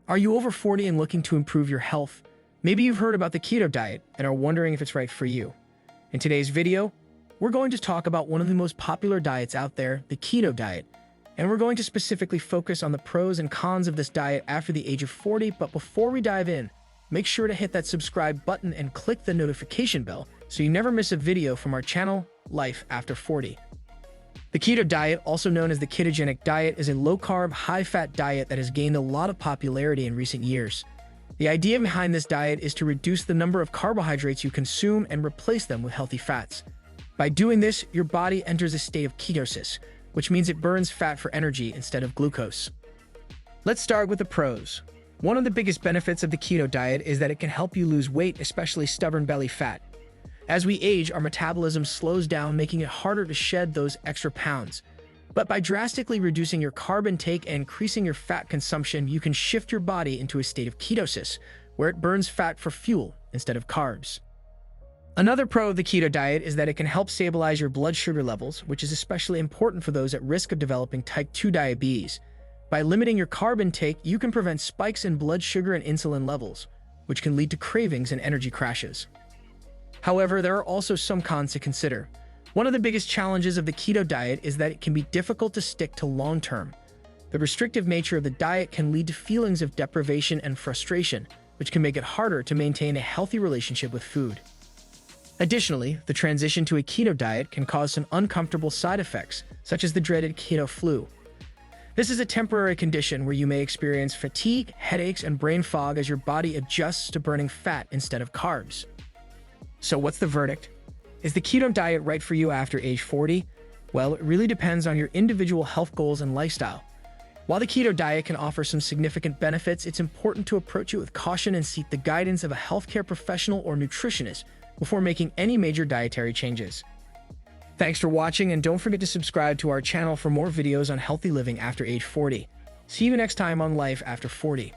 Are you over 40 and looking to improve your health? Maybe you've heard about the keto diet and are wondering if it's right for you. In today's video, we're going to talk about one of the most popular diets out there, the keto diet. And we're going to specifically focus on the pros and cons of this diet after the age of 40. But before we dive in, make sure to hit that subscribe button and click the notification bell so you never miss a video from our channel, Life After 40. The keto diet, also known as the ketogenic diet, is a low-carb, high-fat diet that has gained a lot of popularity in recent years. The idea behind this diet is to reduce the number of carbohydrates you consume and replace them with healthy fats. By doing this, your body enters a state of ketosis, which means it burns fat for energy instead of glucose. Let's start with the pros. One of the biggest benefits of the keto diet is that it can help you lose weight, especially stubborn belly fat. As we age, our metabolism slows down, making it harder to shed those extra pounds. But by drastically reducing your carb intake and increasing your fat consumption, you can shift your body into a state of ketosis, where it burns fat for fuel instead of carbs. Another pro of the keto diet is that it can help stabilize your blood sugar levels, which is especially important for those at risk of developing type 2 diabetes. By limiting your carb intake, you can prevent spikes in blood sugar and insulin levels, which can lead to cravings and energy crashes. However, there are also some cons to consider. One of the biggest challenges of the keto diet is that it can be difficult to stick to long-term. The restrictive nature of the diet can lead to feelings of deprivation and frustration, which can make it harder to maintain a healthy relationship with food. Additionally, the transition to a keto diet can cause some uncomfortable side effects, such as the dreaded keto flu. This is a temporary condition where you may experience fatigue, headaches, and brain fog as your body adjusts to burning fat instead of carbs. So what's the verdict? Is the keto diet right for you after age 40? Well, it really depends on your individual health goals and lifestyle. While the keto diet can offer some significant benefits, it's important to approach it with caution and seek the guidance of a healthcare professional or nutritionist before making any major dietary changes. Thanks for watching, and don't forget to subscribe to our channel for more videos on healthy living after age 40. See you next time on Life After 40.